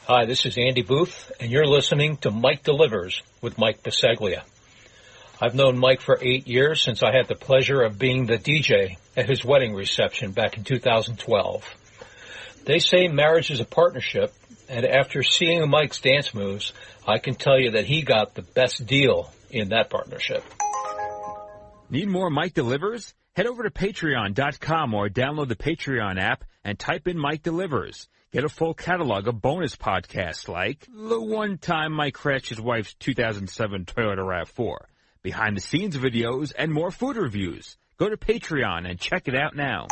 Hi, this is Andy Booth, and you're listening to Mike Delivers with Mike Biseglia. I've known Mike for 8 years since I had the pleasure of being the DJ at his wedding reception back in 2012. They say marriage is a partnership, and after seeing Mike's dance moves, I can tell you that he got the best deal in that partnership. Need more Mike Delivers? Head over to patreon.com or download the Patreon app and type in Mike Delivers. Get a full catalog of bonus podcasts like the one time Mike crashed his wife's 2007 Toyota RAV4, behind-the-scenes videos, and more food reviews. Go to Patreon and check it out now.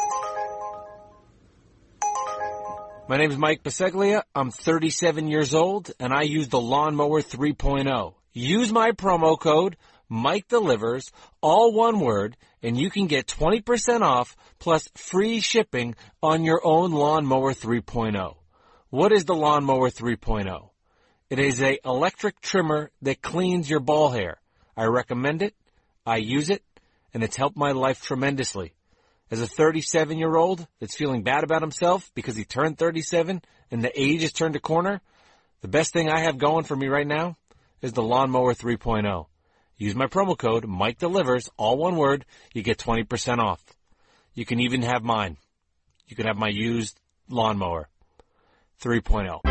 My name is Mike Biseglia. I'm 37 years old, and I use the Lawnmower 3.0. Use my promo code, Mike Delivers, all one word, and you can get 20% off plus free shipping on your own Lawnmower 3.0. What is the Lawnmower 3.0? It is an electric trimmer that cleans your ball hair. I recommend it, I use it, and it's helped my life tremendously. As a 37-year-old that's feeling bad about himself because he turned 37 and the age has turned a corner, the best thing I have going for me right now is the Lawnmower 3.0. Use my promo code, Mike Delivers, all one word, you get 20% off. You can even have mine. You can have my used Lawnmower 3.0.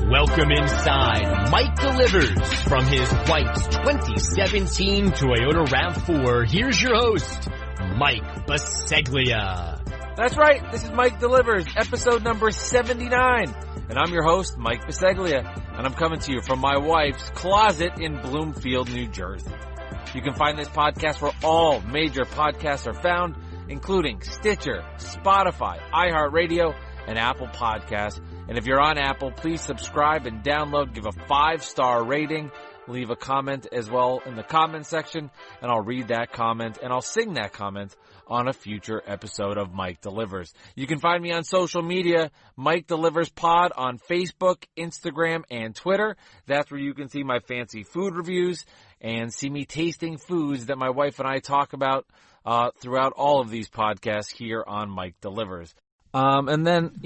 Welcome inside Mike Delivers from his wife's 2017 Toyota RAV4. Here's your host, Mike Biseglia. That's right. This is Mike Delivers, episode number 79. And I'm your host, Mike Biseglia. And I'm coming to you from my wife's closet in Bloomfield, New Jersey. You can find this podcast where all major podcasts are found, including Stitcher, Spotify, iHeartRadio, and Apple Podcasts. And if you're on Apple, please subscribe and download, give a 5-star rating, leave a comment as well in the comment section, and I'll read that comment and I'll sing that comment on a future episode of Mike Delivers. You can find me on social media, Mike Delivers Pod on Facebook, Instagram, and Twitter. That's where you can see my fancy food reviews and see me tasting foods that my wife and I talk about throughout all of these podcasts here on Mike Delivers. And then,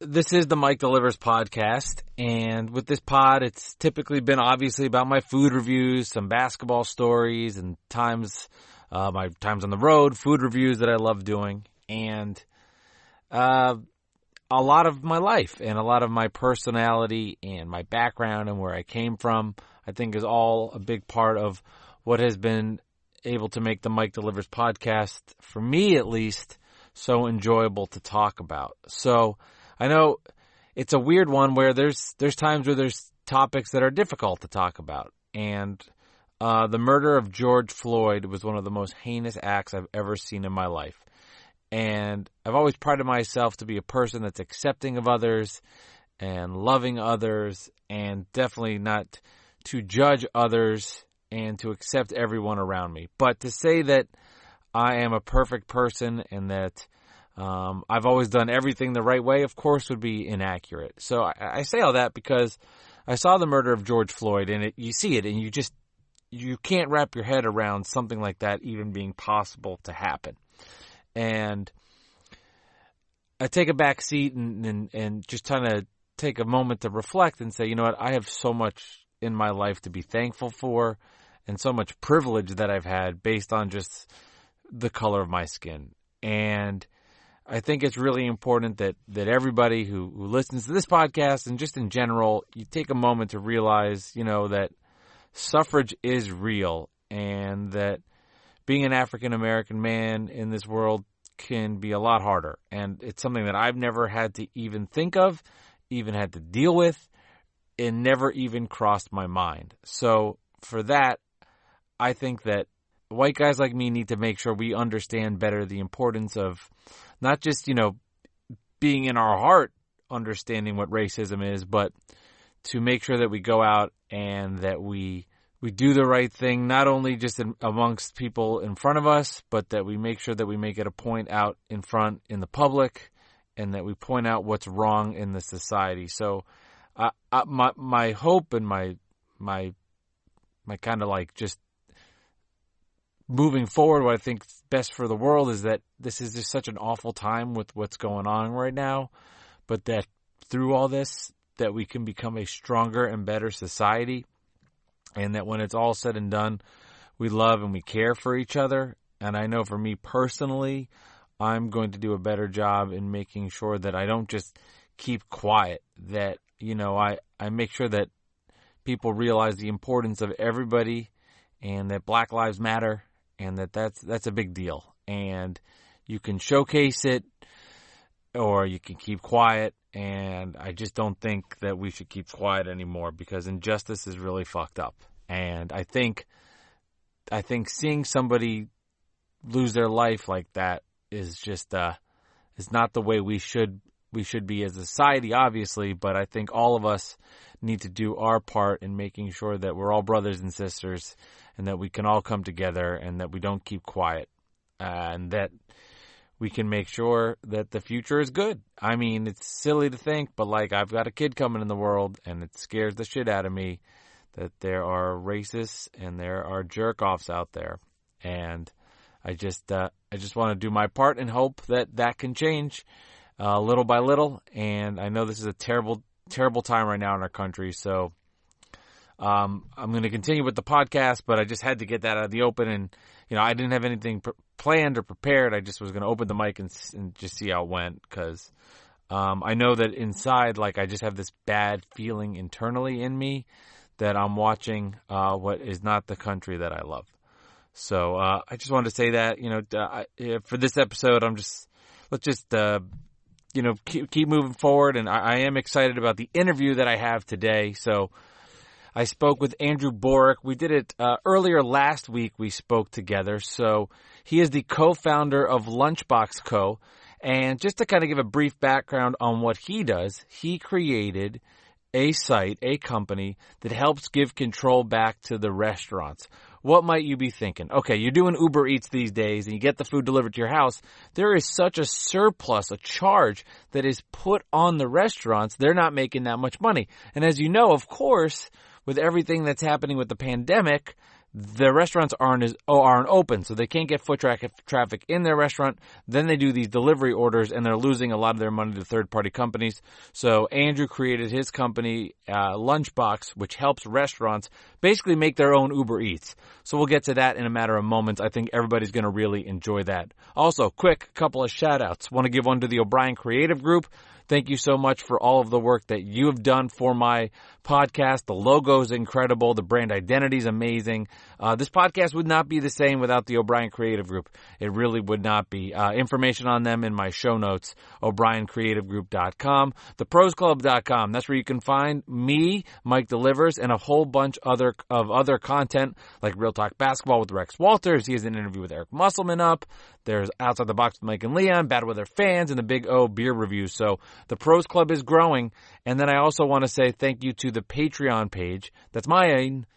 this is the Mike Delivers podcast, and with this pod, it's typically been obviously about my food reviews, some basketball stories, and my times on the road, food reviews that I love doing, and a lot of my life, and a lot of my personality, and my background, and where I came from, I think is all a big part of what has been able to make the Mike Delivers podcast, for me at least, so enjoyable to talk about. So I know it's a weird one where there's times where there's topics that are difficult to talk about. And the murder of George Floyd was one of the most heinous acts I've ever seen in my life. And I've always prided myself to be a person that's accepting of others and loving others and definitely not to judge others and to accept everyone around me. But to say that I am a perfect person and that I've always done everything the right way, of course, would be inaccurate. So I say all that because I saw the murder of George Floyd, and you see it, and you can't wrap your head around something like that even being possible to happen. And I take a back seat and just kind of take a moment to reflect and say, you know what, I have so much in my life to be thankful for and so much privilege that I've had based on just the color of my skin. And I think it's really important that everybody who listens to this podcast and just in general, you take a moment to realize, that suffrage is real and that being an African-American man in this world can be a lot harder. And it's something that I've never had to even think of, even had to deal with, and never even crossed my mind. So for that, I think that white guys like me need to make sure we understand better the importance of not just, being in our heart, understanding what racism is, but to make sure that we go out and that we do the right thing, not only just amongst people in front of us, but that we make sure that we make it a point out in front in the public and that we point out what's wrong in the society. So my hope and my kind of like just moving forward, what I think is best for the world is that this is just such an awful time with what's going on right now, but that through all this, that we can become a stronger and better society, and that when it's all said and done, we love and we care for each other. And I know for me personally, I'm going to do a better job in making sure that I don't just keep quiet, that, I make sure that people realize the importance of everybody and that Black Lives Matter and that's a big deal. And you can showcase it or you can keep quiet. And I just don't think that we should keep quiet anymore because injustice is really fucked up. And I think seeing somebody lose their life like that is just is not the way we should be as a society, obviously, but I think all of us need to do our part in making sure that we're all brothers and sisters and that we can all come together and that we don't keep quiet and that we can make sure that the future is good. I mean, it's silly to think, but like I've got a kid coming in the world and it scares the shit out of me that there are racists and there are jerk-offs out there. And I just want to do my part and hope that can change little by little. And I know this is a terrible, terrible time right now in our country. So I'm going to continue with the podcast, but I just had to get that out of the open. And, I didn't have anything planned or prepared. I just was going to open the mic and just see how it went because I know that inside, like, I just have this bad feeling internally in me that I'm watching what is not the country that I love. So I just wanted to say that, for this episode, let's just keep moving forward. And I am excited about the interview that I have today. So I spoke with Andrew Boryk. We did it earlier last week. We spoke together. So he is the co-founder of Lunchbox Co. And just to kind of give a brief background on what he does, he created a site, a company that helps give control back to the restaurants. What might you be thinking? Okay, you're doing Uber Eats these days and you get the food delivered to your house. There is such a surplus, a charge that is put on the restaurants. They're not making that much money. And as you know, of course, with everything that's happening with the pandemic, the restaurants aren't open, so they can't get foot traffic in their restaurant. Then they do these delivery orders, and they're losing a lot of their money to third-party companies. So Andrew created his company, Lunchbox, which helps restaurants basically make their own Uber Eats. So we'll get to that in a matter of moments. I think everybody's going to really enjoy that. Also, quick couple of shout-outs. Want to give one to the O'Brien Creative Group. Thank you so much for all of the work that you have done for my podcast. The logo is incredible. The brand identity is amazing. This podcast would not be the same without the O'Brien Creative Group. It really would not be. Information on them in my show notes, o'briencreativegroup.com, theprosclub.com. That's where you can find me, Mike Delivers, and a whole bunch of other content like Real Talk Basketball with Rex Walters. He has an interview with Eric Musselman up. There's Outside the Box with Mike and Leon, Bad Weather Fans, and the Big O beer reviews. So the Pros Club is growing. And then I also want to say thank you to the Patreon page. That's mine.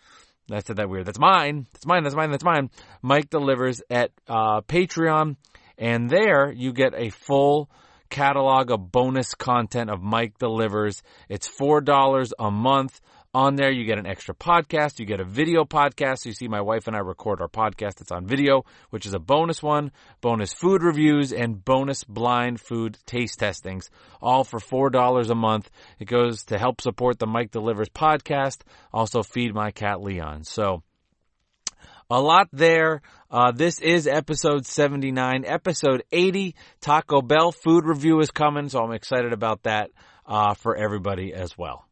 I said that weird. That's mine. That's mine. Mike Delivers at Patreon. And there you get a full catalog of bonus content of Mike Delivers. It's $4 a month. On there, you get an extra podcast. You get a video podcast. So you see my wife and I record our podcast. It's on video, which is a bonus one, bonus food reviews, and bonus blind food taste testings, all for $4 a month. It goes to help support the Mike Delivers podcast, also feed my cat Leon. So a lot there. This is episode 79. Episode 80, Taco Bell food review is coming, so I'm excited about that for everybody as well.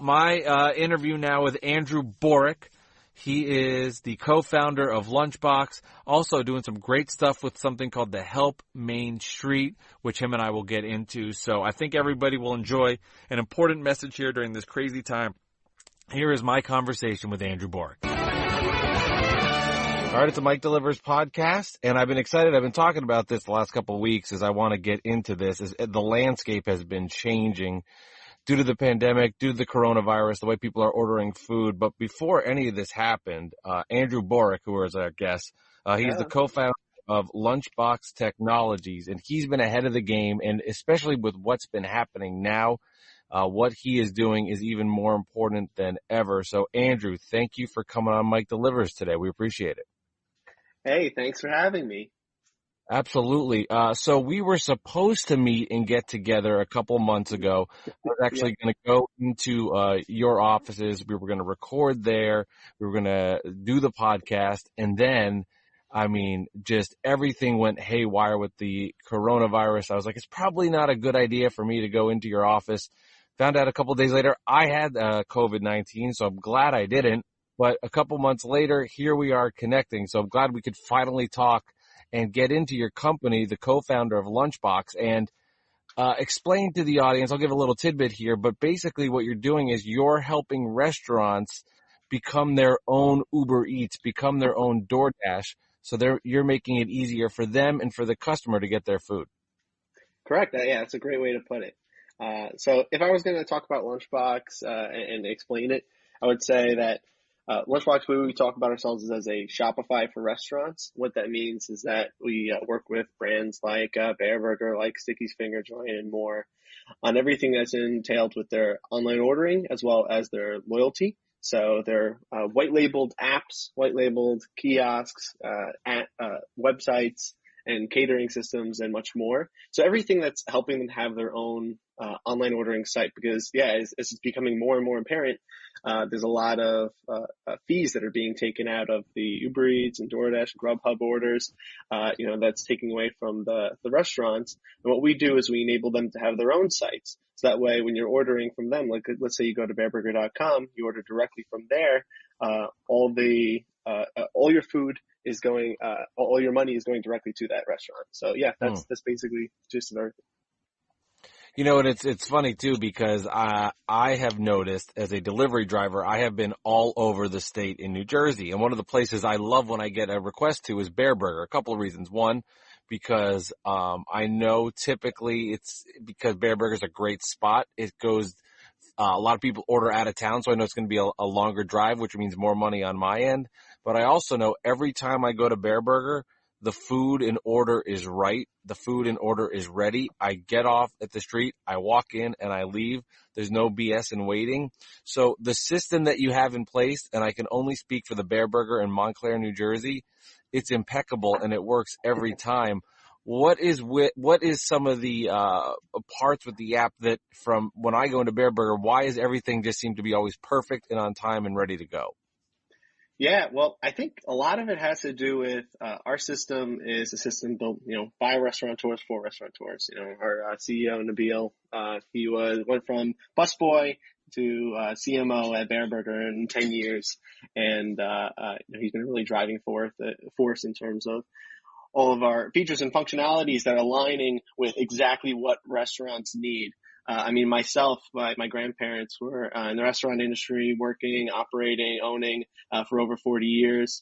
My interview now with Andrew Boryk. He is the co-founder of Lunchbox, also doing some great stuff with something called the Help Main Street, which him and I will get into. So I think everybody will enjoy an important message here during this crazy time. Here is my conversation with Andrew Boryk. All right, it's a Mike Delivers podcast, and I've been excited. I've been talking about this the last couple of weeks as I want to get into this. As the landscape has been changing due to the pandemic, due to the coronavirus, the way people are ordering food. But before any of this happened, Andrew Boryk, who is our guest, he's the co-founder of Lunchbox Technologies, and he's been ahead of the game, and especially with what's been happening now, what he is doing is even more important than ever. So, Andrew, thank you for coming on Mike Delivers today. We appreciate it. Hey, thanks for having me. Absolutely. So we were supposed to meet and get together a couple months ago. I was actually going to go into your offices. We were going to record there. We were going to do the podcast. And then, I mean, just everything went haywire with the coronavirus. I was like, it's probably not a good idea for me to go into your office. Found out a couple of days later I had COVID-19, so I'm glad I didn't. But a couple months later, here we are connecting. So I'm glad we could finally talk and get into your company, the co-founder of Lunchbox, and explain to the audience. I'll give a little tidbit here, but basically what you're doing is you're helping restaurants become their own Uber Eats, become their own DoorDash, so you're making it easier for them and for the customer to get their food. Correct. Yeah, that's a great way to put it. So if I was going to talk about Lunchbox and explain it, I would say that Lunchbox, we talk about ourselves as a Shopify for restaurants. What that means is that we work with brands like Bear Burger, like Sticky's Finger Joint, and more on everything that's entailed with their online ordering as well as their loyalty. So they're white-labeled apps, white-labeled kiosks, websites, and catering systems, and much more. So everything that's helping them have their own online ordering site, because as it's becoming more and more apparent, there's a lot of fees that are being taken out of the Uber Eats and DoorDash, Grubhub orders, that's taking away from the restaurants. And what we do is we enable them to have their own sites. So that way, when you're ordering from them, like let's say you go to bearburger.com, you order directly from there, all your food is going, all your money is going directly to that restaurant. So yeah, that's basically just everything. You know, and it's funny too, because I have noticed as a delivery driver, I have been all over the state in New Jersey. And one of the places I love when I get a request to is Bear Burger. A couple of reasons. One, because I know typically it's because Bear Burger is a great spot. It goes, a lot of people order out of town, so I know it's going to be a longer drive, which means more money on my end. But I also know every time I go to Bear Burger, the food in order is right. The food in order is ready. I get off at the street, I walk in, and I leave. There's no BS in waiting. So the system that you have in place, and I can only speak for the Bear Burger in Montclair, New Jersey, it's impeccable and it works every time. What is some of the parts with the app that from when I go into Bear Burger, why is everything just seem to be always perfect and on time and ready to go? Yeah, well, I think a lot of it has to do with our system is a system built, by restaurateurs for restaurateurs. Our CEO Nabil, he went from busboy to CMO at Bear Burger in 10 years, and he's been really driving force in terms of all of our features and functionalities that are aligning with exactly what restaurants need. Myself, my grandparents were in the restaurant industry, working, operating, owning for over 40 years.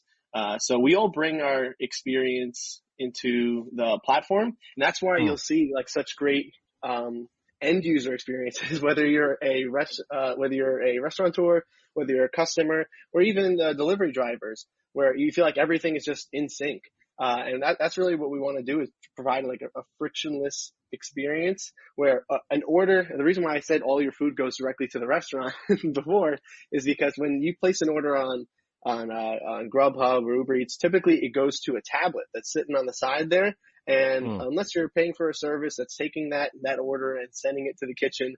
So we all bring our experience into the platform, and that's why you'll see like such great end user experiences, whether you're a restaurateur, whether you're a customer, or even delivery drivers, where you feel like everything is just in sync. And that's really what we want to do, is provide like a frictionless experience where an order, the reason why I said all your food goes directly to the restaurant before is because when you place an order on Grubhub or Uber Eats, typically it goes to a tablet that's sitting on the side there. And unless you're paying for a service that's taking that order and sending it to the kitchen,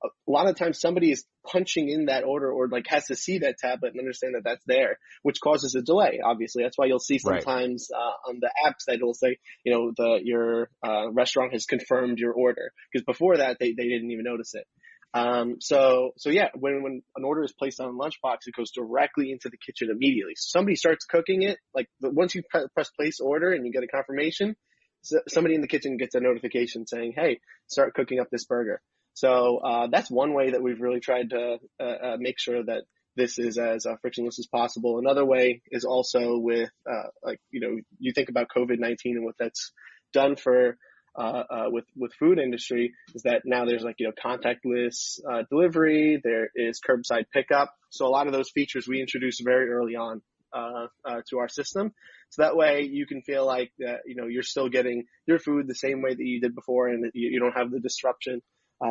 a lot of times somebody is punching in that order or like has to see that tablet and understand that that's there, which causes a delay. Obviously, that's why you'll see sometimes on the apps that it'll say, your restaurant has confirmed your order, because before that they didn't even notice it. So yeah, when an order is placed on Lunchbox, it goes directly into the kitchen immediately. So somebody starts cooking it, like once you press place order and you get a confirmation, somebody in the kitchen gets a notification saying, hey, start cooking up this burger. So that's one way that we've really tried to make sure that this is as frictionless as possible. Another way is also with, you think about COVID-19 and what that's done for with food industry, is that now there's contactless delivery, there is curbside pickup. So a lot of those features we introduced very early on to our system. So that way you can feel like that, you're still getting your food the same way that you did before, and that you don't have the disruption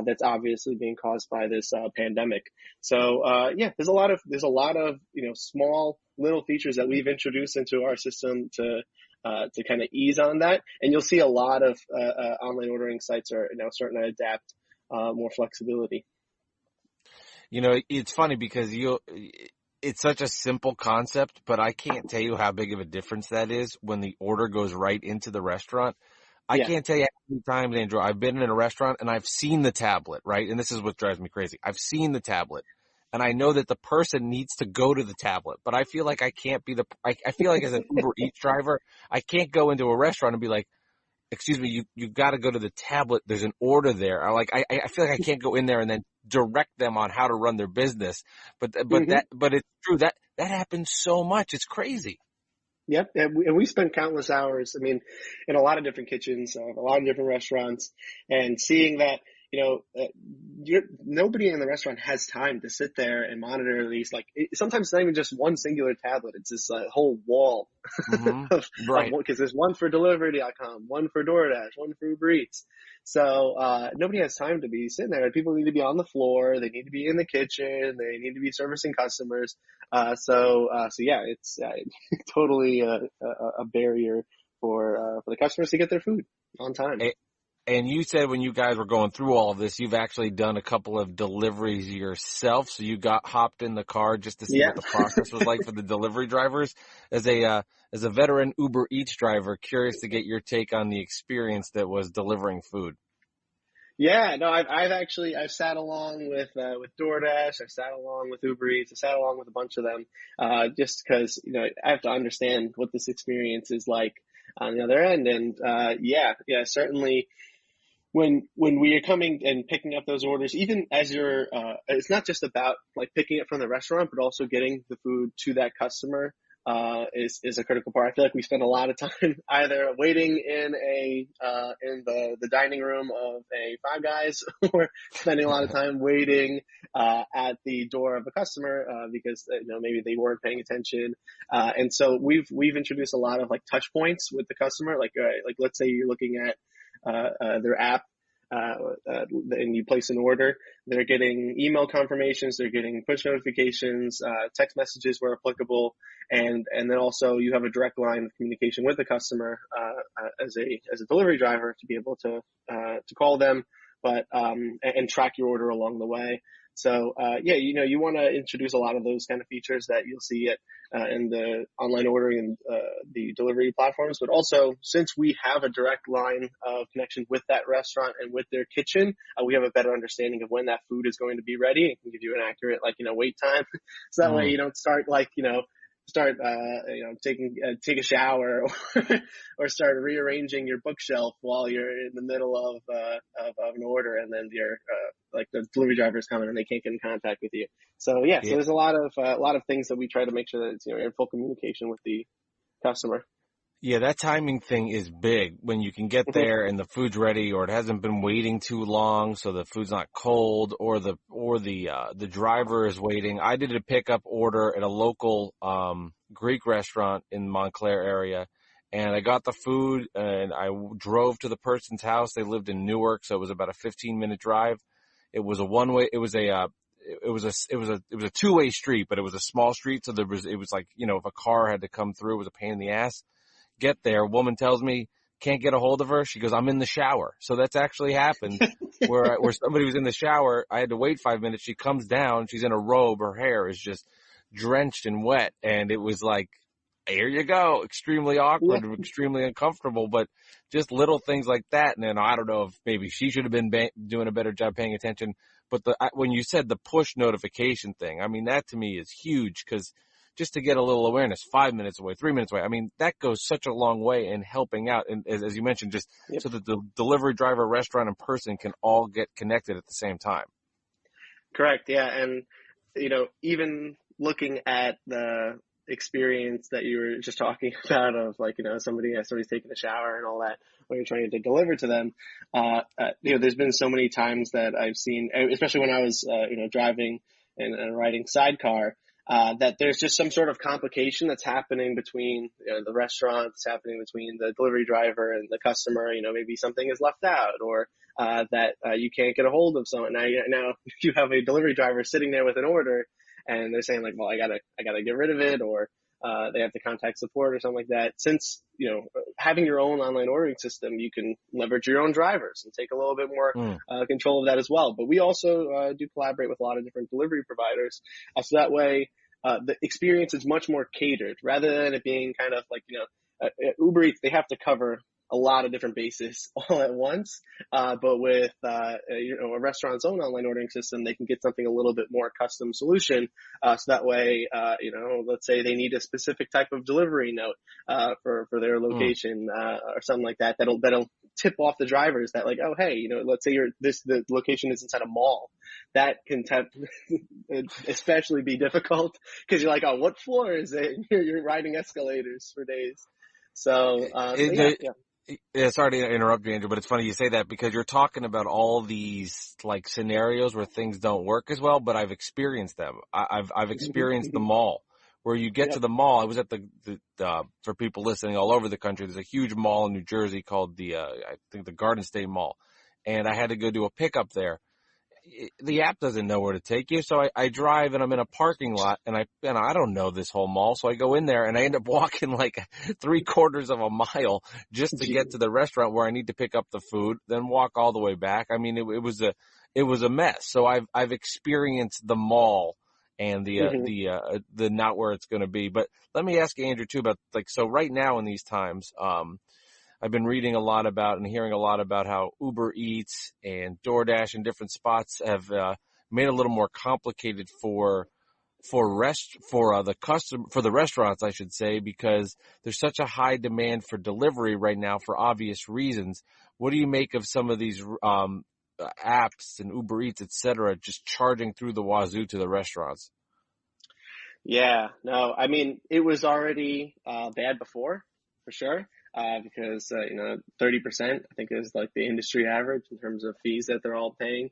that's obviously being caused by this pandemic. So there's a lot of small little features that we've introduced into our system to kind of ease on that. And you'll see a lot of online ordering sites are now starting to adapt more flexibility. It's funny because it's such a simple concept, but I can't tell you how big of a difference that is when the order goes right into the restaurant. I can't tell you how many times, Andrew, I've been in a restaurant and I've seen the tablet, right? And this is what drives me crazy. I've seen the tablet and I know that the person needs to go to the tablet, but I feel like I can't be I feel like as an Uber Eats driver, I can't go into a restaurant and be like, excuse me, you've got to go to the tablet. There's an order there. I feel like I can't go in there and then direct them on how to run their business. But it's true that happens so much. It's crazy. Yep. And we spend countless hours, in a lot of different kitchens, a lot of different restaurants, and seeing that, nobody in the restaurant has time to sit there and monitor these. Sometimes it's not even just one singular tablet. It's this whole wall. Right. Because there's one for delivery.com, one for DoorDash, one for Uber Eats. So, nobody has time to be sitting there. People need to be on the floor. They need to be in the kitchen. They need to be servicing customers. So it's totally a barrier for the customers to get their food on time. And you said when you guys were going through all of this, you've actually done a couple of deliveries yourself. So you hopped in the car just to see what the process was like for the delivery drivers. As a veteran Uber Eats driver, curious to get your take on the experience that was delivering food. Yeah, no, I've sat along with DoorDash. I've sat along with Uber Eats. I've sat along with a bunch of them, just because, I have to understand what this experience is like on the other end. And, certainly when we are coming and picking up those orders, even as you're, it's not just about picking it from the restaurant, but also getting the food to that customer. Is a critical part. I feel like we spend a lot of time either waiting in the dining room of a Five Guys, or spending a lot of time waiting at the door of a customer because maybe they weren't paying attention. And so we've introduced a lot of touch points with the customer. Let's say you're looking at their app. And you place an order, they're getting email confirmations, they're getting push notifications, text messages where applicable, and then also you have a direct line of communication with the customer as a delivery driver to be able to call them, but and track your order along the way. So you want to introduce a lot of those kind of features that you'll see in the online ordering and the delivery platforms. But also, since we have a direct line of connection with that restaurant and with their kitchen, we have a better understanding of when that food is going to be ready. It can give you an accurate wait time. So that way you don't start take a shower or start rearranging your bookshelf while you're in the middle of an order, and then you're the delivery driver's coming and they can't get in contact with you. So so there's a lot of things that we try to make sure that you're in full communication with the customer. Yeah, that timing thing is big when you can get there and the food's ready, or it hasn't been waiting too long, so the food's not cold, or the driver is waiting. I did a pickup order at a local Greek restaurant in Montclair area, and I got the food and I drove to the person's house. They lived in Newark, so it was about a 15-minute drive. It was a one-way. It was a two-way street, but it was a small street, so it was if a car had to come through, it was a pain in the ass. Get there, woman tells me, can't get a hold of her. She goes, I'm in the shower. So that's actually happened where somebody was in the shower. I had to wait 5 minutes. She comes down. She's in a robe. Her hair is just drenched and wet. And it was like, here you go. Extremely awkward, extremely uncomfortable, but just little things like that. And then I don't know if maybe she should have been doing a better job paying attention. But when you said the push notification thing, that to me is huge, because just to get a little awareness, 5 minutes away, 3 minutes away, that goes such a long way in helping out. And as you mentioned, just so that the delivery driver, restaurant, and person can all get connected at the same time. Correct. Yeah. And, even looking at the experience that you were just talking about of somebody's taking a shower and all that when you're trying to deliver to them, there's been so many times that I've seen, especially when I was, driving and riding sidecar, that there's just some sort of complication that's happening between the restaurant, it's happening between the delivery driver and the customer. Maybe something is left out, or that you can't get a hold of someone. Now you have a delivery driver sitting there with an order, and they're saying like, well, I gotta get rid of it, or they have to contact support or something like that. Since, having your own online ordering system, you can leverage your own drivers and take a little bit more control of that as well. But we also do collaborate with a lot of different delivery providers. So that way, the experience is much more catered rather than it being kind of like, Uber Eats, they have to cover a lot of different bases all at once. But with, a restaurant's own online ordering system, they can get something a little bit more custom solution. So that way, let's say they need a specific type of delivery note, for their location, or something like that, that'll tip off the drivers that like, oh, hey, let's say the location is inside a mall. That can especially be difficult because you're like, oh, what floor is it? You're riding escalators for days. So, yeah, sorry to interrupt you, Andrew, but it's funny you say that because you're talking about all these like scenarios where things don't work as well, but I've experienced them. I've experienced the mall where you get to the mall. I was at for people listening all over the country, there's a huge mall in New Jersey called I think the Garden State Mall. And I had to go do a pickup there. The app doesn't know where to take you. So I drive and I'm in a parking lot and I don't know this whole mall. So I go in there and I end up walking like 3/4 of a mile just to get to the restaurant where I need to pick up the food, then walk all the way back. I mean, it was a mess. So I've experienced the mall and the not where it's going to be. But let me ask Andrew too about so right now in these times, I've been reading a lot about and hearing a lot about how Uber Eats and DoorDash and different spots have made it a little more complicated for the restaurants, I should say, because there's such a high demand for delivery right now for obvious reasons. What do you make of some of these apps and Uber Eats, et cetera, just charging through the wazoo to the restaurants? Yeah, no, I mean, it was already bad before, for sure. Because, 30%, I think is like the industry average in terms of fees that they're all paying,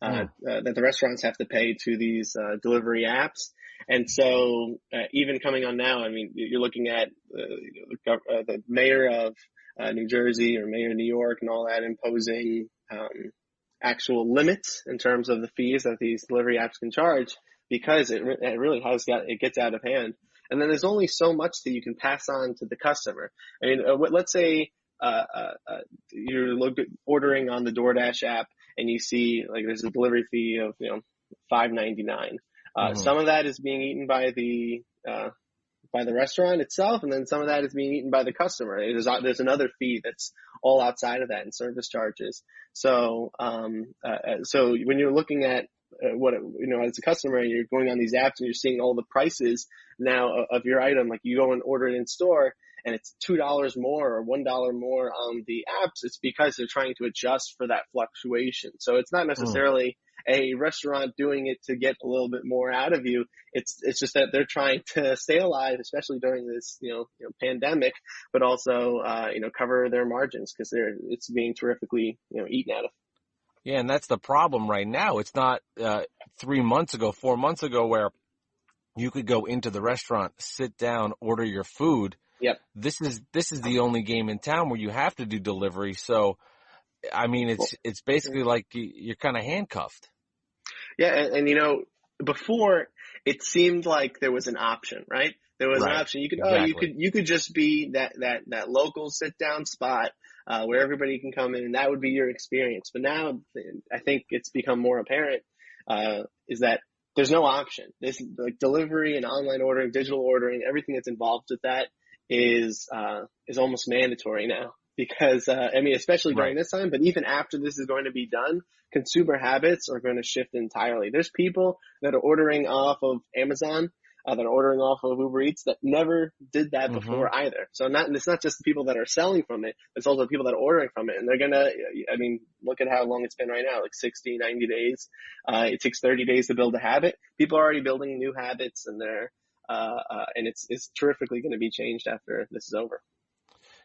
that the restaurants have to pay to these, delivery apps. And so, even coming on now, I mean, you're looking at, the mayor of, New Jersey or mayor of New York and all that imposing, actual limits in terms of the fees that these delivery apps can charge because it really it gets out of hand. And then there's only so much that you can pass on to the customer. I mean, let's say you're ordering on the DoorDash app and you see like there's a delivery fee of $5.99. Some of that is being eaten by the restaurant itself, and then some of that is being eaten by the customer. There's another fee that's all outside of that in service charges. So so when you're looking at as a customer, and you're going on these apps and you're seeing all the prices now of your item, like you go and order it in store and it's $2 more or $1 more on the apps, it's because they're trying to adjust for that fluctuation. So it's not necessarily a restaurant doing it to get a little bit more out of you. It's just that they're trying to stay alive, especially during this, pandemic, but also, cover their margins because it's being terrifically, eaten out of. Yeah, and that's the problem right now. It's not 3 months ago, 4 months ago where you could go into the restaurant, sit down, order your food. Yep. This is the only game in town where you have to do delivery. So, I mean, it's basically like you're kind of handcuffed. Yeah, and before it seemed like there was an option, right? There was an option. You could you could just be that local sit down spot where everybody can come in, and that would be your experience. But now I think it's become more apparent is that there's no option. This like delivery and online ordering, digital ordering, everything that's involved with that is almost mandatory now. Because, especially during this time, but even after this is going to be done, consumer habits are going to shift entirely. There's people that are ordering off of Amazon, that are ordering off of Uber Eats that never did that before either. So it's not just the people that are selling from it, it's also the people that are ordering from it. And they're going to, look at how long it's been right now, like 60, 90 days. It takes 30 days to build a habit. People are already building new habits and and it's terrifically going to be changed after this is over.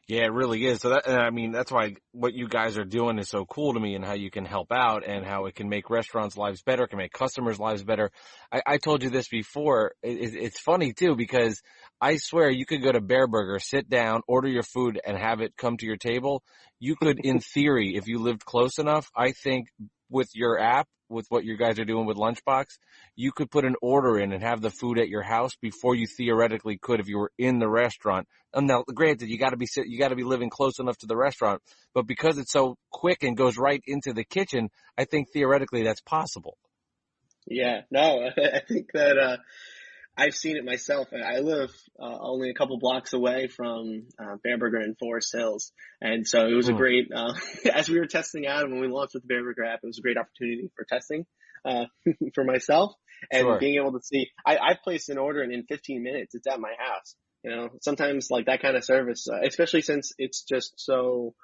Yeah, it really is. So that, and I mean, that's why what you guys are doing is so cool to me, and how you can help out and how it can make restaurants' lives better, can make customers' lives better. I told you this before. It's funny too, because I swear you could go to Bear Burger, sit down, order your food, and have it come to your table. You could, in theory, if you lived close enough, I think with your app, with what you guys are doing with Lunchbox, you could put an order in and have the food at your house before you theoretically could if you were in the restaurant. And now, granted, you got to be living close enough to the restaurant, but because it's so quick and goes right into the kitchen, I think theoretically that's possible. Yeah, no, I think that I've seen it myself. I live only a couple blocks away from Bear Burger in Forest Hills, and so it was a great. As we were testing out, and when we launched with the Bear Burger app, it was a great opportunity for testing for myself and being able to see. I placed an order, and in 15 minutes, it's at my house. You know, sometimes like that kind of service, especially since it's just so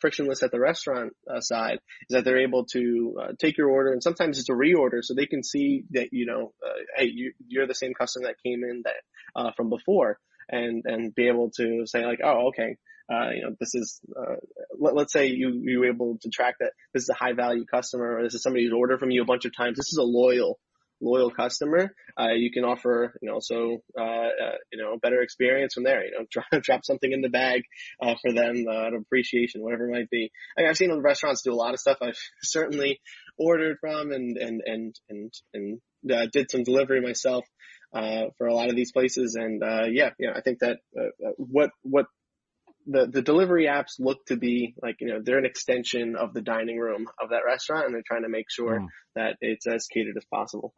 frictionless at the restaurant side, is that they're able to take your order, and sometimes it's a reorder, so they can see that, you know, hey, you're the same customer that came in that from before, and be able to say like, oh, okay, you know, this is let's say you were able to track that this is a high value customer, or this is somebody who's ordered from you a bunch of times. This is a loyal customer. You can offer, you know, so, you know, a better experience from there, you know, drop something in the bag, for them, out of appreciation, whatever it might be. I've seen other restaurants do a lot of stuff I've certainly ordered from and did some delivery myself, for a lot of these places. And, yeah, I think that, what the delivery apps look to be like, you know, they're an extension of the dining room of that restaurant, and they're trying to make sure that it's as catered as possible.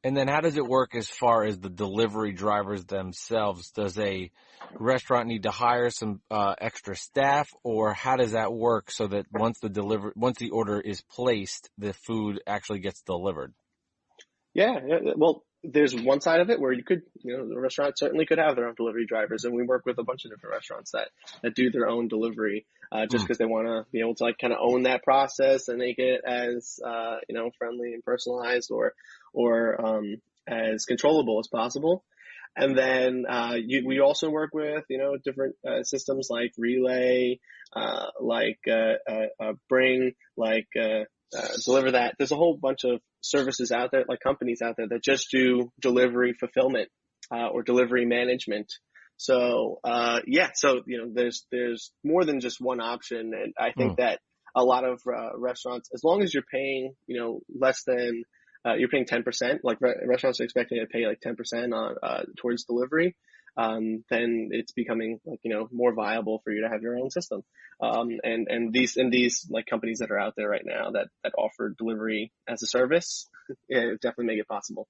And then how does it work as far as the delivery drivers themselves? Does a restaurant need to hire some extra staff, or how does that work so that once the order is placed, the food actually gets delivered? Yeah. Well, there's one side of it where you could, you know, the restaurant certainly could have their own delivery drivers, and we work with a bunch of different restaurants that do their own delivery, just because they want to be able to like kind of own that process and make it as, you know, friendly and personalized or as controllable as possible. And then, we also work with, you know, different, systems like Relay, Bring, Deliver That. There's a whole bunch of services out there, like companies out there that just do delivery fulfillment, or delivery management. So, so, you know, there's more than just one option. And I think that a lot of, restaurants, as long as you're paying, you know, less than, you're paying 10%, like restaurants are expecting to pay like 10% on, towards delivery. Then it's becoming like, you know, more viable for you to have your own system. And these like companies that are out there right now that offer delivery as a service, definitely make it possible.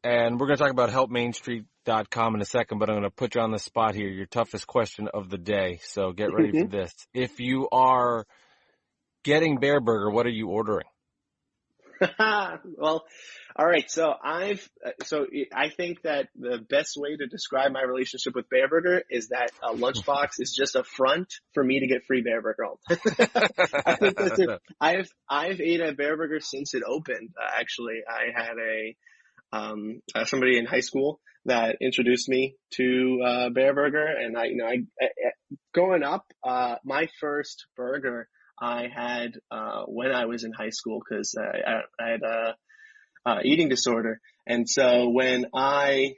And we're going to talk about helpmainstreet.com in a second, but I'm going to put you on the spot here. Your toughest question of the day. So get ready for this. If you are getting Bear Burger, what are you ordering? Well, all right. So I think that the best way to describe my relationship with Bear Burger is that a Lunchbox is just a front for me to get free Bear Burger all the time. I think that's it. I've ate a Bear Burger since it opened. Actually, I had somebody in high school that introduced me to Bear Burger, and I growing up, my first burger I had when I was in high school, because I had a eating disorder. And so when I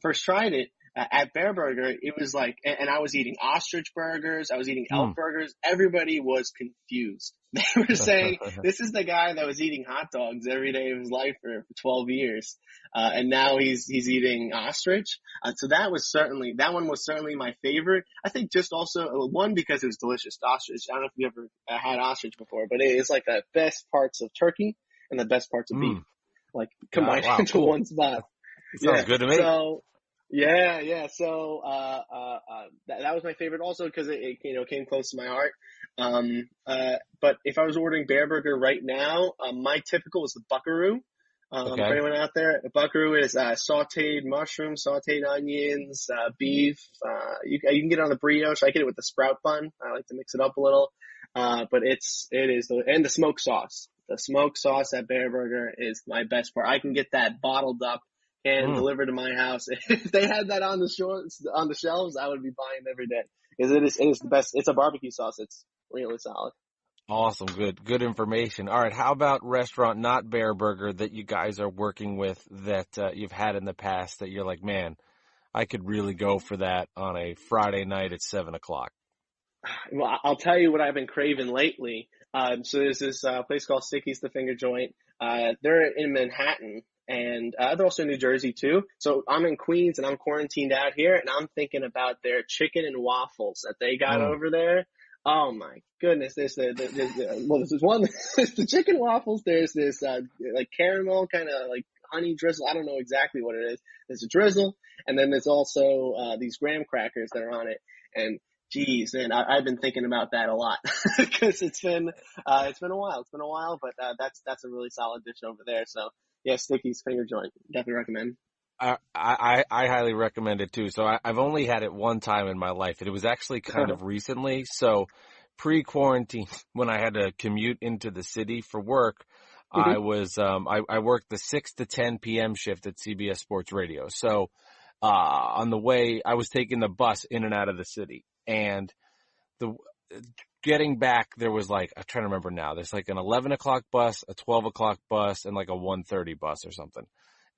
first tried it at Bear Burger, it was like, and I was eating ostrich burgers, I was eating elk burgers. Everybody was confused. They were saying, this is the guy that was eating hot dogs every day of his life for 12 years. And now he's eating ostrich. So that one was certainly my favorite. I think just also, one, because it was delicious. Ostrich. I don't know if you ever had ostrich before, but it is like the best parts of turkey and the best parts of beef, like combined into one spot. Sounds good to me. So, yeah. So, that was my favorite also because it came close to my heart. But if I was ordering Bear Burger right now, my typical is the Buckaroo. For anyone out there, the Buckaroo is sauteed mushrooms, sauteed onions, beef. You can get it on the brioche. I get it with the sprout bun. I like to mix it up a little. But it is and the smoked sauce. The smoked sauce at Bear Burger is my best part. I can get that bottled up and delivered to my house. If they had that on the shelves, I would be buying it every day because it is the best. It's a barbecue sauce. It's really solid. Awesome. Good information. All right. How about restaurant, not Bear Burger, that you guys are working with that you've had in the past that you're like, man, I could really go for that on a Friday night at 7:00? Well, I'll tell you what I've been craving lately. So there's this place called Sticky's the Finger Joint. They're in Manhattan, and they're also in New Jersey too. So I'm in Queens, and I'm quarantined out here, and I'm thinking about their chicken and waffles that they got over there. Oh my goodness! There's one. There's the chicken waffles. There's this like caramel kind of like honey drizzle. I don't know exactly what it is. There's a drizzle, and then there's also these graham crackers that are on it. And geez, man, I've been thinking about that a lot because it's been a while. It's been a while, but that's a really solid dish over there. So yeah, Sticky's Finger Joint, definitely recommend. I highly recommend it too. So I've only had it one time in my life. It was actually kind of recently. So pre-quarantine, when I had to commute into the city for work, I was I worked the 6 to 10 p.m. shift at CBS Sports Radio. So on the way, I was taking the bus in and out of the city, and getting back, there was like, I'm trying to remember now. There's like an 11 o'clock bus, a 12 o'clock bus, and like a 1:30 bus or something.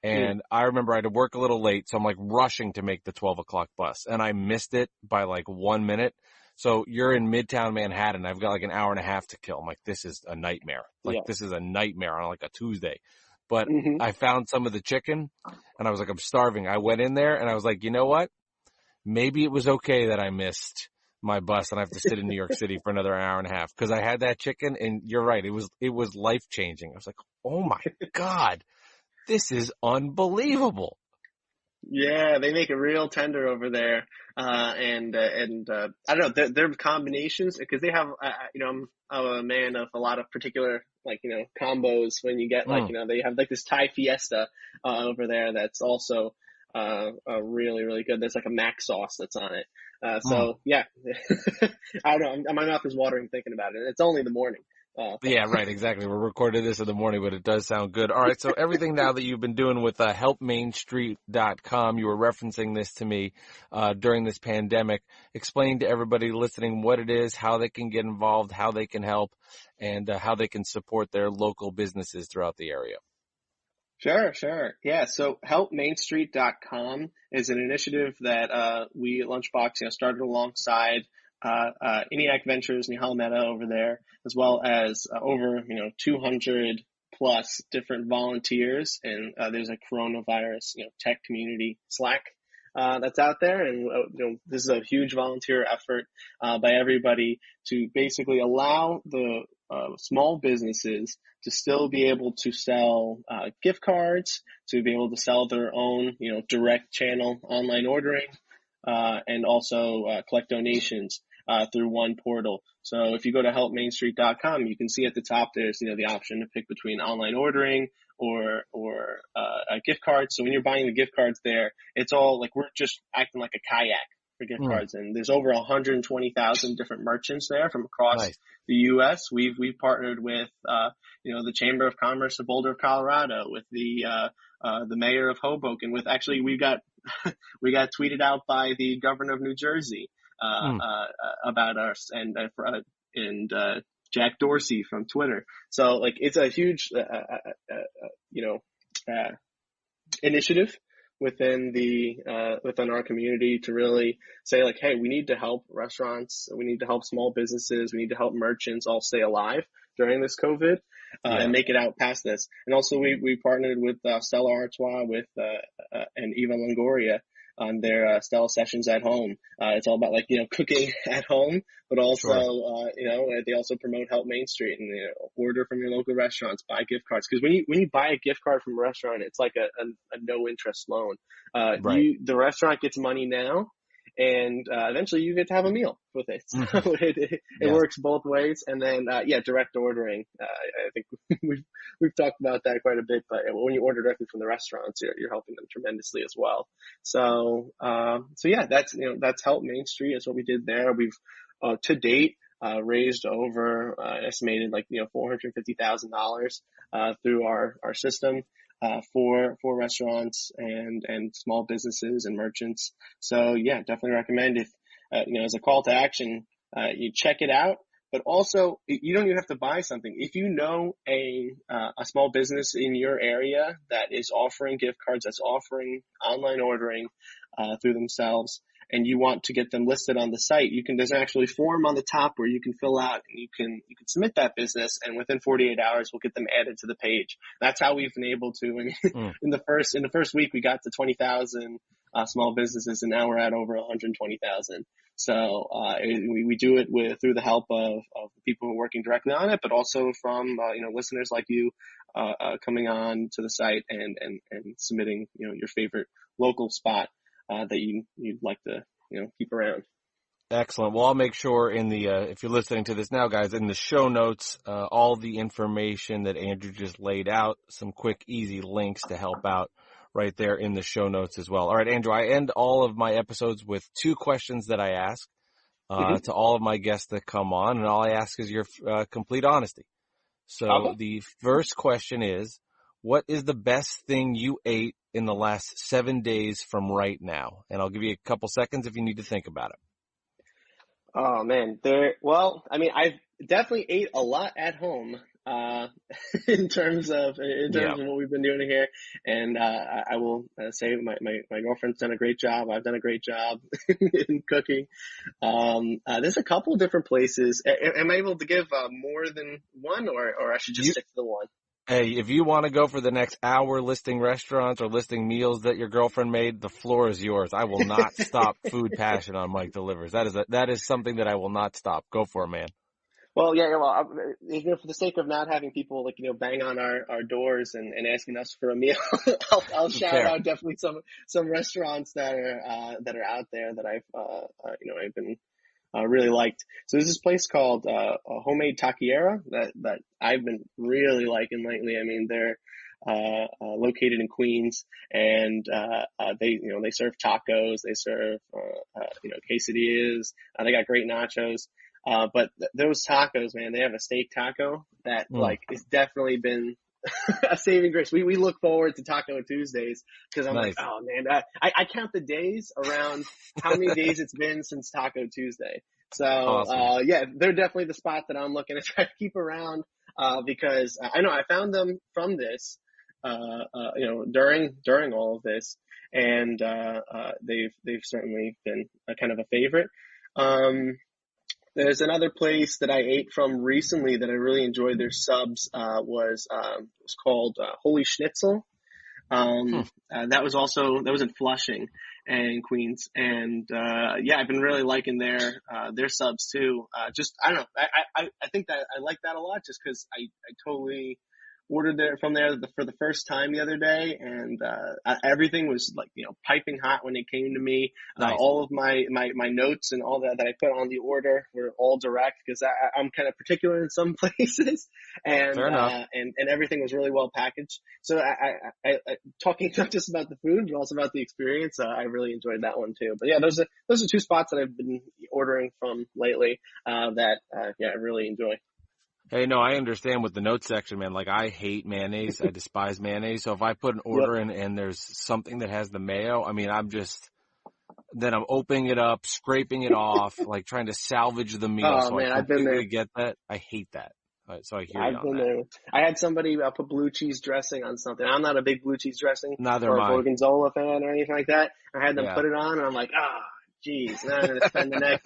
And I remember I had to work a little late, so I'm like rushing to make the 12 o'clock bus, and I missed it by like 1 minute. So you're in Midtown Manhattan. I've got like an hour and a half to kill. I'm like, this is a nightmare. This is a nightmare on like a Tuesday. But I found some of the chicken, and I was like, I'm starving. I went in there, and I was like, you know what? Maybe it was okay that I missed my bus and I have to sit in New York City for another hour and a half because I had that chicken, and you're right. It was life changing. I was like, oh my God. This is unbelievable. Yeah, they make it real tender over there. And I don't know, their combinations, because they have, I'm a man of a lot of particular, combos when you get, they have, they have this Thai fiesta, over there that's also, really, really good. There's like a mac sauce that's on it. So yeah, I don't know. My mouth is watering thinking about it. It's only the morning. Yeah, right. Exactly. We're recording this in the morning, but it does sound good. All right. So everything now that you've been doing with helpmainstreet.com, you were referencing this to me during this pandemic. Explain to everybody listening what it is, how they can get involved, how they can help, and how they can support their local businesses throughout the area. Sure. Yeah. So helpmainstreet.com is an initiative that we at Lunchbox started alongside ENIAC Ventures and Halmeta over there, as well as over 200 plus different volunteers, and there's a coronavirus tech community Slack that's out there, and this is a huge volunteer effort by everybody to basically allow the small businesses to still be able to sell gift cards, to be able to sell their own direct channel online ordering, and also collect donations through one portal. So if you go to helpmainstreet.com, you can see at the top there's the option to pick between online ordering or a gift card. So when you're buying the gift cards there, it's all like we're just acting like a kayak for gift cards, and there's over 120,000 different merchants there from across the U.S. We've partnered with the Chamber of Commerce of Boulder, Colorado, with the mayor of Hoboken, with actually we got tweeted out by the governor of New Jersey about us, and Jack Dorsey from Twitter. So it's a huge initiative within our community to really say hey, we need to help restaurants, we need to help small businesses, we need to help merchants all stay alive during this COVID and make it out past this. And also we partnered with Stella Artois and Eva Longoria on their Stella Sessions at Home. It's all about cooking at home, but also they also promote Help Main Street and order from your local restaurants, buy gift cards. Because when you buy a gift card from a restaurant, it's like a no interest loan. The restaurant gets money now, and eventually you get to have a meal with it. So it works both ways. And then direct ordering. I think we've talked about that quite a bit. But when you order directly from the restaurants, you're helping them tremendously as well. So that's Help Main Street. Is what we did there. We've to date raised over estimated like $450,000 through our system for restaurants and small businesses and merchants. So yeah, definitely recommend if as a call to action, you check it out. But also, you don't even have to buy something. If you know a small business in your area that is offering gift cards, that's offering online ordering through themselves, and you want to get them listed on the site, there's actually a form on the top where you can fill out and you can submit that business, and within 48 hours we'll get them added to the page. That's how we've been able to. In the first week we got to 20,000 small businesses, and now we're at over 120,000. So we do it through the help of people who are working directly on it, but also from listeners like you coming on to the site and submitting your favorite local spot that you'd like to keep around. Excellent. Well, I'll make sure if you're listening to this now, guys, in the show notes, all the information that Andrew just laid out, some quick, easy links to help out right there in the show notes as well. All right, Andrew, I end all of my episodes with 2 questions that I ask to all of my guests that come on, and all I ask is your complete honesty. So the first question is, what is the best thing you ate in the last 7 days from right now? And I'll give you a couple seconds if you need to think about it. Oh man, I've definitely ate a lot at home in terms of what we've been doing here, and I will say my girlfriend's done a great job. I've done a great job in cooking. There's a couple different places. Am I able to give more than one, or I should just stick to the one? Hey, if you want to go for the next hour listing restaurants or listing meals that your girlfriend made, the floor is yours. I will not stop food passion on Mike Delivers. That is something that I will not stop. Go for it, man. Well, yeah, for the sake of not having people bang on our doors and asking us for a meal, I'll shout out definitely some restaurants that are out there that I've been really liked. So there's this place called Homemade Taquiera that I've been really liking lately. I mean, they're located in Queens, and they serve tacos, they serve quesadillas, they got great nachos. But those tacos, man, they have a steak taco that it's definitely been a saving grace. We look forward to Taco Tuesdays because I'm like, oh man, I count the days around how many days it's been since Taco Tuesday. So, awesome. They're definitely the spot that I'm looking to try to keep around, because I know I found them from this, during all of this, and, they've certainly been a kind of a favorite. There's another place that I ate from recently that I really enjoyed their subs, was called Holy Schnitzel. That was in Flushing and Queens. And, I've been really liking their subs too. I don't know. I think that I like that a lot just cause I totally ordered from there for the first time the other day, and everything was piping hot when it came to me. Nice. All of my notes and all that I put on the order were all direct because I'm kind of particular in some places, and and everything was really well packaged. So I talking not just about the food but also about the experience. I really enjoyed that one too. But yeah, those are 2 spots that I've been ordering from lately that I really enjoy. Hey, no, I understand with the notes section, man. Like, I hate mayonnaise. I despise mayonnaise. So if I put an order in and there's something that has the mayo, I mean, I'm opening it up, scraping it off, like trying to salvage the meal. Oh, man, I've been there. Get that? I hate that. So I hear you I've been there. I had somebody put blue cheese dressing on something. I'm not a big blue cheese dressing or Gorgonzola fan or anything like that. I had them put it on, and I'm like, geez. Now I'm going to spend the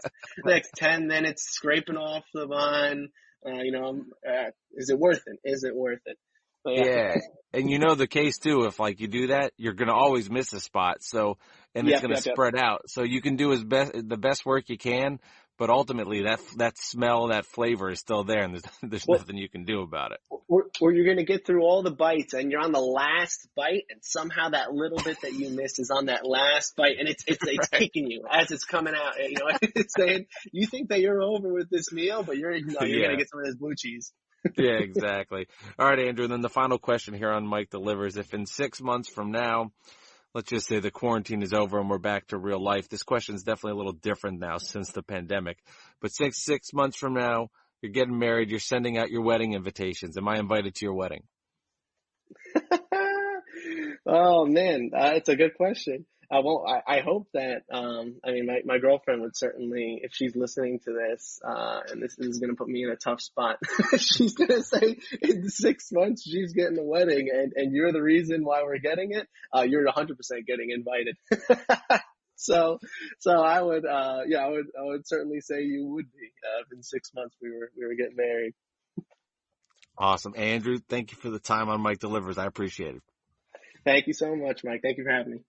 next 10 minutes scraping off the bun. Is it worth it? Is it worth it? Yeah. And the case too, if you do that, you're going to always miss a spot. So, and it's going to spread out. So you can do the best work you can, but ultimately that smell, that flavor is still there, and there's nothing you can do about it. Or you're going to get through all the bites and you're on the last bite, and somehow that little bit that you missed is on that last bite, and it's kicking you as it's coming out. It's saying you think that you're over with this meal, but you're going to get some of this blue cheese. Yeah, exactly. All right, Andrew. And then the final question here on Mike Delivers: if in 6 months from now, let's just say the quarantine is over and we're back to real life. This question is definitely a little different now since the pandemic. But six months from now, you're getting married, you're sending out your wedding invitations. Am I invited to your wedding? Oh man, that's a good question. I hope that, my girlfriend would certainly, if she's listening to this, and this is going to put me in a tough spot, she's going to say in 6 months she's getting a wedding and you're the reason why we're getting it. You're 100% getting invited. So I would certainly say you would be, if in 6 months we were getting married. Awesome. Andrew, thank you for the time on Mike Delivers. I appreciate it. Thank you so much, Mike. Thank you for having me.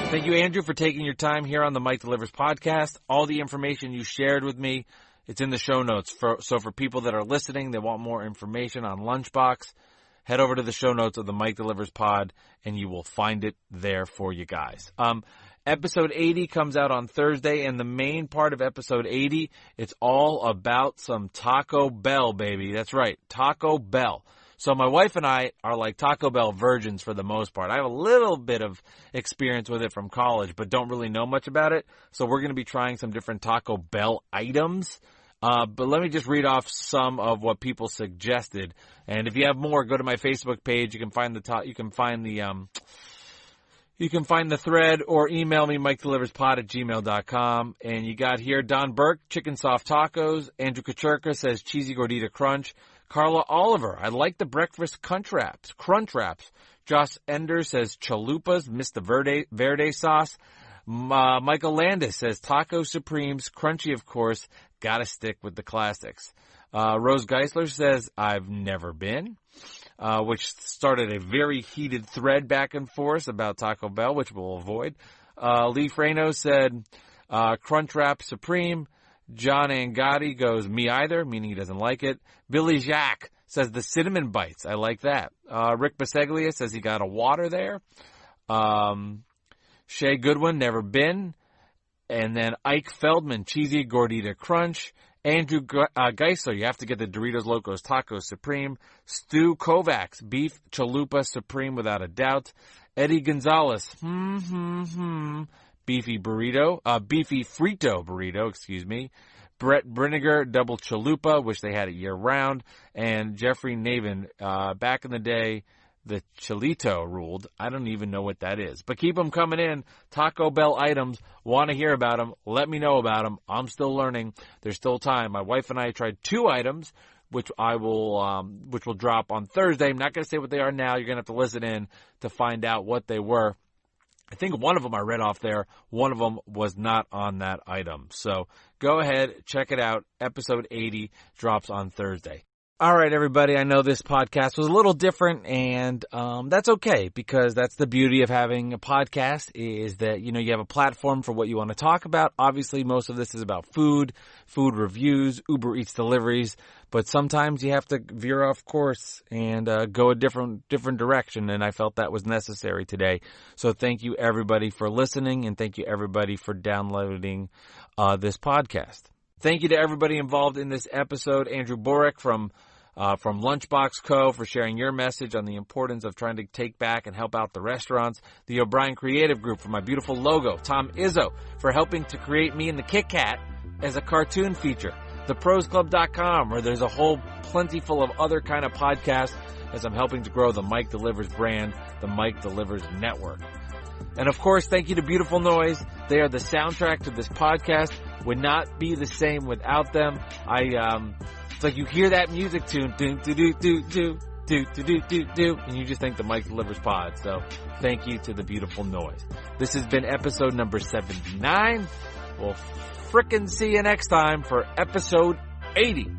Thank you, Andrew, for taking your time here on the Mike Delivers podcast. All the information you shared with me, it's in the show notes. So for people that are listening, they want more information on Lunchbox, head over to the show notes of the Mike Delivers pod, and you will find it there for you guys. Episode 80 comes out on Thursday, and the main part of episode 80, it's all about some Taco Bell, baby. That's right, Taco Bell. So my wife and I are like Taco Bell virgins for the most part. I have a little bit of experience with it from college, but don't really know much about it. So we're going to be trying some different Taco Bell items. But let me just read off some of what people suggested. And if you have more, go to my Facebook page. You can find the thread or email me, MikeDeliversPod@gmail.com. And you got here Don Burke, chicken soft tacos. Andrew Kacherka says cheesy gordita crunch. Carla Oliver, I like the breakfast crunch wraps. Josh Ender says chalupas, miss the verde sauce. Michael Landis says taco supremes, crunchy of course, gotta stick with the classics. Rose Geisler says I've never been, which started a very heated thread back and forth about Taco Bell, which we'll avoid. Lee Frano said crunch wrap supreme. John Angotti goes, me either, meaning he doesn't like it. Billy Jacques says the cinnamon bites. I like that. Rick Baseglia says he got a water there. Shay Goodwin, never been. And then Ike Feldman, cheesy gordita crunch. Andrew Geisler, you have to get the Doritos Locos Taco Supreme. Stu Kovacs, beef chalupa supreme without a doubt. Eddie Gonzalez, beefy frito burrito, excuse me. Brett Brinegar, double chalupa, wish they had it year round. And Jeffrey Navin, back in the day, the Chilito ruled. I don't even know what that is. But keep them coming in. Taco Bell items. Want to hear about them. Let me know about them. I'm still learning. There's still time. My wife and I tried 2 items, which will drop on Thursday. I'm not going to say what they are now. You're going to have to listen in to find out what they were. I think one of them I read off there. One of them was not on that item. So go ahead, check it out. Episode 80 drops on Thursday. All right, everybody. I know this podcast was a little different, and that's okay, because that's the beauty of having a podcast, is that, you have a platform for what you want to talk about. Obviously, most of this is about food reviews, Uber Eats deliveries, but sometimes you have to veer off course and go a different direction, and I felt that was necessary today. So thank you, everybody, for listening, and thank you, everybody, for downloading this podcast. Thank you to everybody involved in this episode. Andrew Boryk from Lunchbox Co. for sharing your message on the importance of trying to take back and help out the restaurants. The O'Brien Creative Group for my beautiful logo. Tom Izzo for helping to create me and the Kit Kat as a cartoon feature. TheProsClub.com, where there's a whole plentiful of other kind of podcasts as I'm helping to grow the Mike Delivers brand, the Mike Delivers Network. And of course, thank you to Beautiful Noise. They are the soundtrack to this podcast. Would not be the same without them. It's like you hear that music tune, do do do do do do do do do, and you just think the Mike Delivers pod. So thank you to the Beautiful Noise. This has been episode number 79. We'll frickin' see you next time for episode 80.